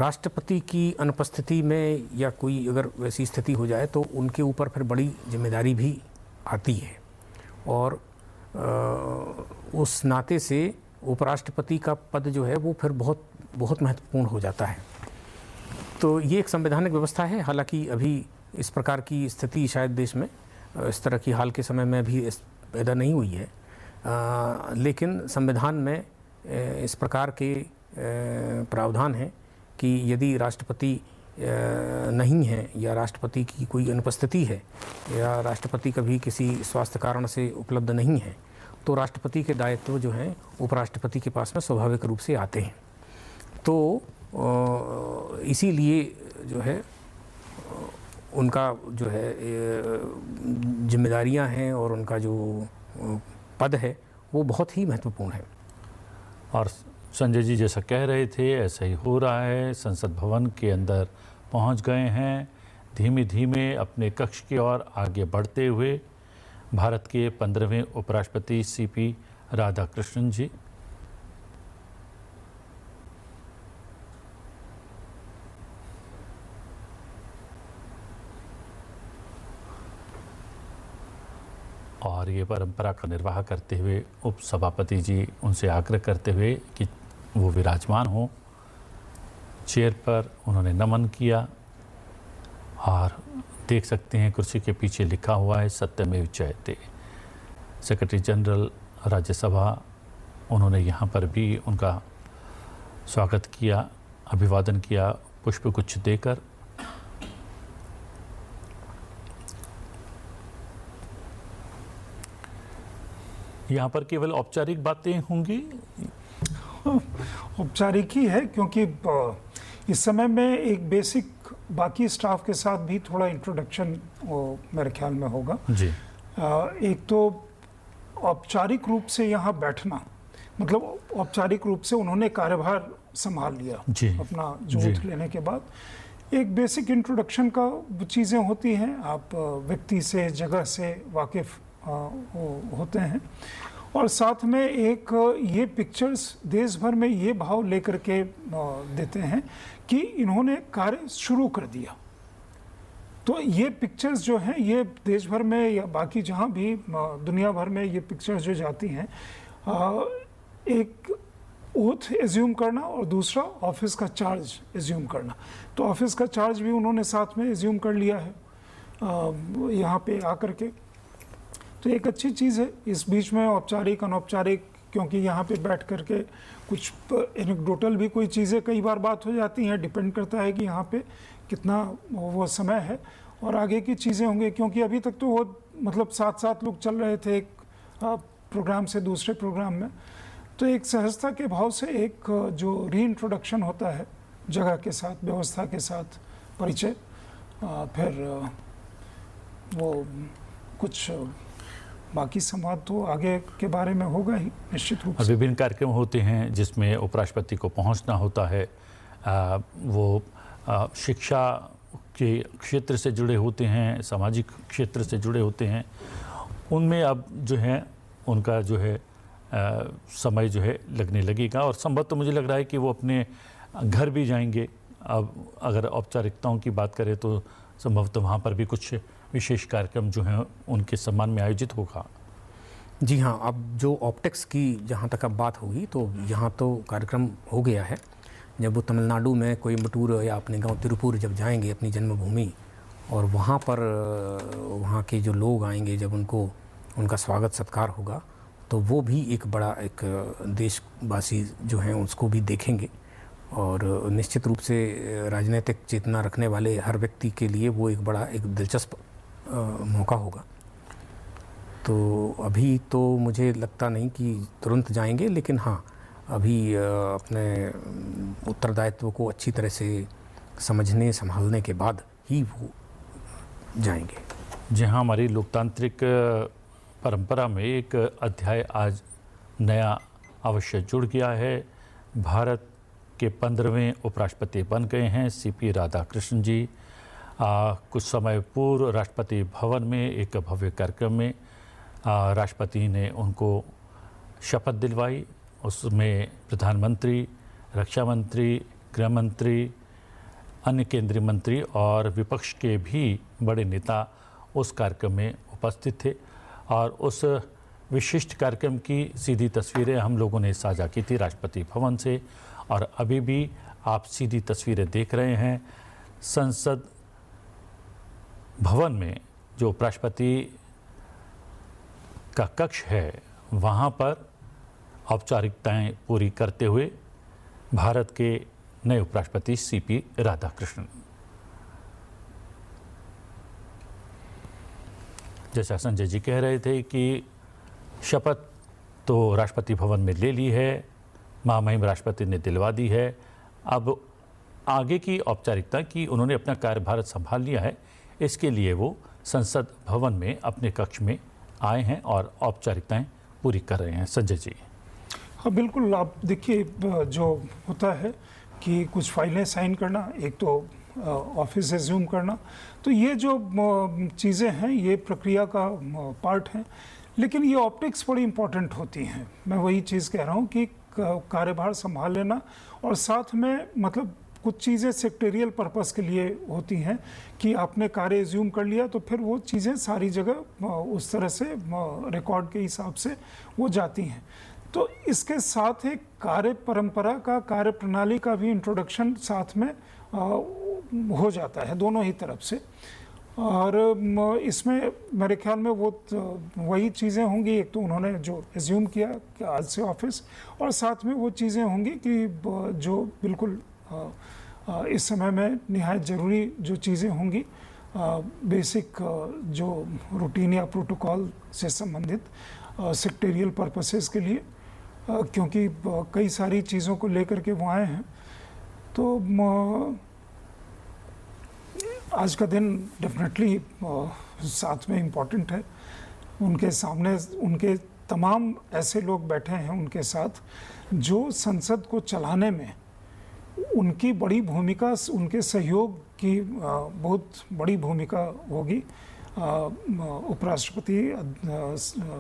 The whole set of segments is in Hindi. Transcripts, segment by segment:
राष्ट्रपति की अनुपस्थिति में या कोई अगर वैसी स्थिति हो जाए तो उनके ऊपर फिर बड़ी जिम्मेदारी भी आती है, और उस नाते से उपराष्ट्रपति का पद जो है वो फिर बहुत बहुत महत्वपूर्ण हो जाता है। तो ये एक संवैधानिक व्यवस्था है। हालांकि अभी इस प्रकार की स्थिति शायद देश में इस तरह की हाल के समय में भी पैदा नहीं हुई है, लेकिन संविधान में इस प्रकार के प्रावधान हैं कि यदि राष्ट्रपति नहीं है या राष्ट्रपति की कोई अनुपस्थिति है या राष्ट्रपति कभी किसी स्वास्थ्य कारण से उपलब्ध नहीं है तो राष्ट्रपति के दायित्व जो हैं उपराष्ट्रपति के पास में स्वाभाविक रूप से आते हैं। तो इसीलिए जो है उनका जो है जिम्मेदारियां हैं और उनका जो पद है वो बहुत ही महत्वपूर्ण है। और संजय जी जैसा कह रहे थे ऐसा ही हो रहा है। संसद भवन के अंदर पहुंच गए हैं, धीमे धीमे अपने कक्ष की ओर आगे बढ़ते हुए भारत के 15वें उपराष्ट्रपति सीपी राधाकृष्णन जी। और ये परंपरा का निर्वाह करते हुए उप सभापति जी उनसे आग्रह करते हुए कि वो विराजमान हो। चेयर पर उन्होंने नमन किया और देख सकते हैं कुर्सी के पीछे लिखा हुआ है सत्यमेव जयते। सेक्रेटरी जनरल राज्यसभा उन्होंने यहाँ पर भी उनका स्वागत किया, अभिवादन किया पुष्पगुच्छ देकर। यहाँ पर केवल औपचारिक बातें होंगी। औपचारिक ही है क्योंकि इस समय में एक बेसिक बाकी स्टाफ के साथ भी थोड़ा इंट्रोडक्शन मेरे ख्याल में होगा जी। एक तो औपचारिक रूप से यहाँ बैठना, मतलब औपचारिक रूप से उन्होंने कार्यभार संभाल लिया जी। अपना जोत लेने के बाद एक बेसिक इंट्रोडक्शन का चीज़ें होती हैं। आप व्यक्ति से जगह से वाकिफ होते हैं और साथ में एक ये पिक्चर्स देश भर में ये भाव लेकर के देते हैं कि इन्होंने कार्य शुरू कर दिया। तो ये पिक्चर्स जो हैं ये देश भर में या बाकी जहाँ भी दुनिया भर में ये पिक्चर्स जो जाती हैं, एक ओथ एज्यूम करना और दूसरा ऑफिस का चार्ज एज्यूम करना। तो ऑफिस का चार्ज भी उन्होंने साथ में एज्यूम कर लिया है यहाँ पे आकर के। तो एक अच्छी चीज़ है। इस बीच में औपचारिक अनौपचारिक, क्योंकि यहाँ पे बैठ करके कुछ एनेक्डोटल भी कोई चीज़ें कई बार बात हो जाती हैं, डिपेंड करता है कि यहाँ पे कितना वो समय है और आगे की चीज़ें होंगी। क्योंकि अभी तक तो वो मतलब साथ साथ लोग चल रहे थे एक प्रोग्राम से दूसरे प्रोग्राम में, तो एक सहजता के भाव से एक जो री इंट्रोडक्शन होता है जगह के साथ, व्यवस्था के साथ परिचय, फिर वो कुछ बाकी संवाद तो आगे के बारे में होगा ही निश्चित रूप से। विभिन्न कार्यक्रम होते हैं जिसमें उपराष्ट्रपति को पहुंचना होता है। वो शिक्षा के क्षेत्र से जुड़े होते हैं, सामाजिक क्षेत्र से जुड़े होते हैं। उनमें अब जो है उनका जो है समय जो है लगने लगेगा और संभव तो मुझे लग रहा है कि वो अपने घर भी जाएंगे। अब अगर औपचारिकताओं की बात करें तो संभवतः वहाँ पर भी कुछ विशेष कार्यक्रम जो हैं उनके सम्मान में आयोजित होगा। जी हाँ, अब जो ऑप्टिक्स की जहाँ तक अब बात होगी तो यहाँ तो कार्यक्रम हो गया है। जब वो तमिलनाडु में कोयम्बटूर या अपने गांव तिरुपुर जब जाएंगे अपनी जन्मभूमि, और वहाँ पर वहाँ के जो लोग आएंगे, जब उनका स्वागत सत्कार होगा तो वो भी एक बड़ा एक देशवासी जो हैं उसको भी देखेंगे। और निश्चित रूप से राजनीतिक चेतना रखने वाले हर व्यक्ति के लिए वो एक बड़ा एक दिलचस्प मौका होगा। तो अभी तो मुझे लगता नहीं कि तुरंत जाएंगे, लेकिन हाँ अभी अपने उत्तरदायित्व को अच्छी तरह से समझने संभालने के बाद ही वो जाएंगे। जी हाँ, हमारी लोकतांत्रिक परंपरा में एक अध्याय आज नया अवश्य जुड़ गया है। भारत के 15वें उपराष्ट्रपति बन गए हैं सीपी राधाकृष्णन जी। कुछ समय पूर्व राष्ट्रपति भवन में एक भव्य कार्यक्रम में राष्ट्रपति ने उनको शपथ दिलवाई। उसमें प्रधानमंत्री, रक्षा मंत्री, गृह मंत्री, अन्य केंद्रीय मंत्री और विपक्ष के भी बड़े नेता उस कार्यक्रम में उपस्थित थे और उस विशिष्ट कार्यक्रम की सीधी तस्वीरें हम लोगों ने साझा की थी राष्ट्रपति भवन से। और अभी भी आप सीधी तस्वीरें देख रहे हैं संसद भवन में जो उपराष्ट्रपति का कक्ष है, वहाँ पर औपचारिकताएं पूरी करते हुए भारत के नए उपराष्ट्रपति सीपी राधाकृष्णन। जैसा संजय जी कह रहे थे कि शपथ तो राष्ट्रपति भवन में ले ली है, महामहिम राष्ट्रपति ने दिलवा दी है। अब आगे की औपचारिकता कि उन्होंने अपना कार्यभार संभाल लिया है, इसके लिए वो संसद भवन में अपने कक्ष में आए हैं और औपचारिकताएं पूरी कर रहे हैं। संजय जी। हाँ बिल्कुल, आप देखिए जो होता है कि कुछ फाइलें साइन करना, एक तो ऑफिस एज्यूम करना, तो ये जो चीज़ें हैं ये प्रक्रिया का पार्ट हैं। लेकिन ये ऑप्टिक्स बड़ी इम्पोर्टेंट होती हैं। मैं वही चीज़ कह रहा हूँ कि कार्यभार संभाल लेना और साथ में मतलब कुछ चीज़ें सेक्रेटरियल पर्पस के लिए होती हैं कि आपने कार्य एज्यूम कर लिया तो फिर वो चीज़ें सारी जगह उस तरह से रिकॉर्ड के हिसाब से वो जाती हैं। तो इसके साथ एक कार्य परंपरा का, कार्य प्रणाली का भी इंट्रोडक्शन साथ में हो जाता है दोनों ही तरफ से। और इसमें मेरे ख्याल में वो वही चीज़ें होंगी, एक तो उन्होंने जो एज्यूम किया कि आज से ऑफिस, और साथ में वो चीज़ें होंगी कि जो बिल्कुल इस समय में निहायत ज़रूरी जो चीज़ें होंगी, बेसिक जो रूटीन या प्रोटोकॉल से संबंधित सेक्रेटरियल पर्पसेस के लिए, क्योंकि कई सारी चीज़ों को लेकर के वो आए हैं। तो आज का दिन डेफिनेटली साथ में इम्पॉर्टेंट है। उनके सामने उनके तमाम ऐसे लोग बैठे हैं उनके साथ जो संसद को चलाने में उनकी बड़ी भूमिका, उनके सहयोग की बहुत बड़ी भूमिका होगी उपराष्ट्रपति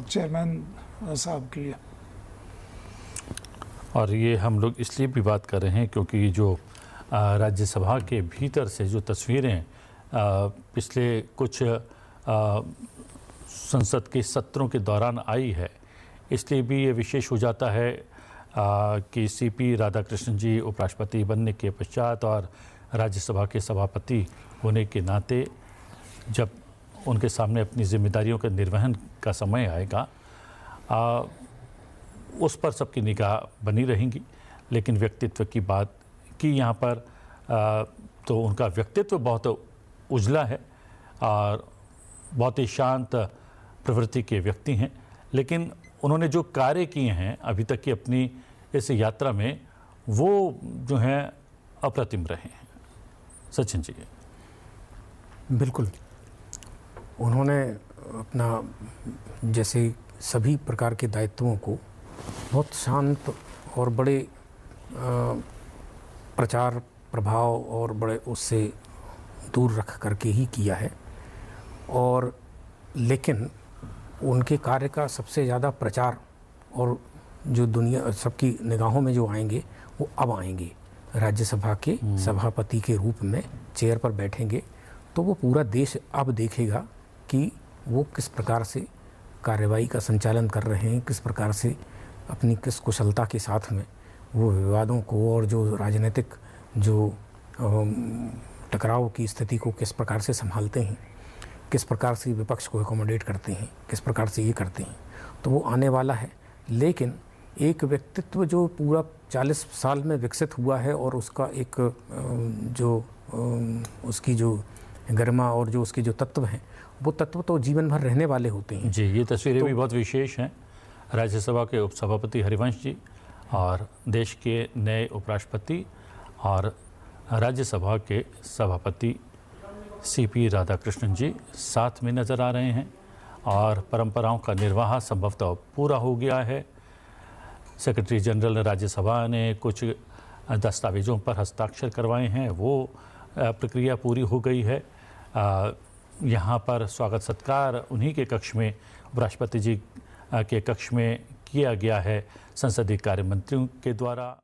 चेयरमैन साहब के लिए। और ये हम लोग इसलिए भी बात कर रहे हैं क्योंकि जो राज्यसभा के भीतर से जो तस्वीरें पिछले कुछ संसद के सत्रों के दौरान आई है, इसलिए भी ये विशेष हो जाता है कि सीपी राधाकृष्णन जी उपराष्ट्रपति बनने के पश्चात और राज्यसभा के सभापति होने के नाते जब उनके सामने अपनी जिम्मेदारियों के निर्वहन का समय आएगा, उस पर सबकी निगाह बनी रहेंगी। लेकिन व्यक्तित्व की बात की यहाँ पर तो उनका व्यक्तित्व बहुत उजला है और बहुत ही शांत प्रवृत्ति के व्यक्ति हैं, लेकिन उन्होंने जो कार्य किए हैं अभी तक की अपनी इस यात्रा में, वो जो हैं अप्रतिम रहे हैं। सचिन जी। बिल्कुल, उन्होंने अपना जैसे सभी प्रकार के दायित्वों को बहुत शांत और बड़े प्रचार प्रभाव और बड़े उससे दूर रख करके ही किया है। और लेकिन उनके कार्य का सबसे ज़्यादा प्रचार और जो दुनिया सबकी निगाहों में जो आएंगे वो अब आएंगे। राज्यसभा के सभापति के रूप में चेयर पर बैठेंगे तो वो पूरा देश अब देखेगा कि वो किस प्रकार से कार्यवाही का संचालन कर रहे हैं, किस प्रकार से अपनी किस कुशलता के साथ में वो विवादों को और जो राजनीतिक जो टकराव की स्थिति को किस प्रकार से संभालते हैं, किस प्रकार से विपक्ष को एकोमोडेट करते हैं, किस प्रकार से ये करते हैं, तो वो आने वाला है। लेकिन एक व्यक्तित्व जो पूरा 40 साल में विकसित हुआ है और उसका एक जो उसकी जो गरिमा और जो उसके जो तत्व हैं, वो तत्व तो जीवन भर रहने वाले होते हैं। जी, ये तस्वीरें भी बहुत विशेष हैं। राज्यसभा के उपसभापति हरिवंश जी और देश के नए उपराष्ट्रपति और राज्यसभा के सभापति सीपी राधाकृष्णन जी साथ में नज़र आ रहे हैं और परंपराओं का निर्वाह संभवतः पूरा हो गया है। सेक्रेटरी जनरल राज्यसभा ने कुछ दस्तावेज़ों पर हस्ताक्षर करवाए हैं, वो प्रक्रिया पूरी हो गई है। यहाँ पर स्वागत सत्कार उन्हीं के कक्ष में, उपराष्ट्रपति जी के कक्ष में किया गया है संसदीय कार्य मंत्रियों के द्वारा।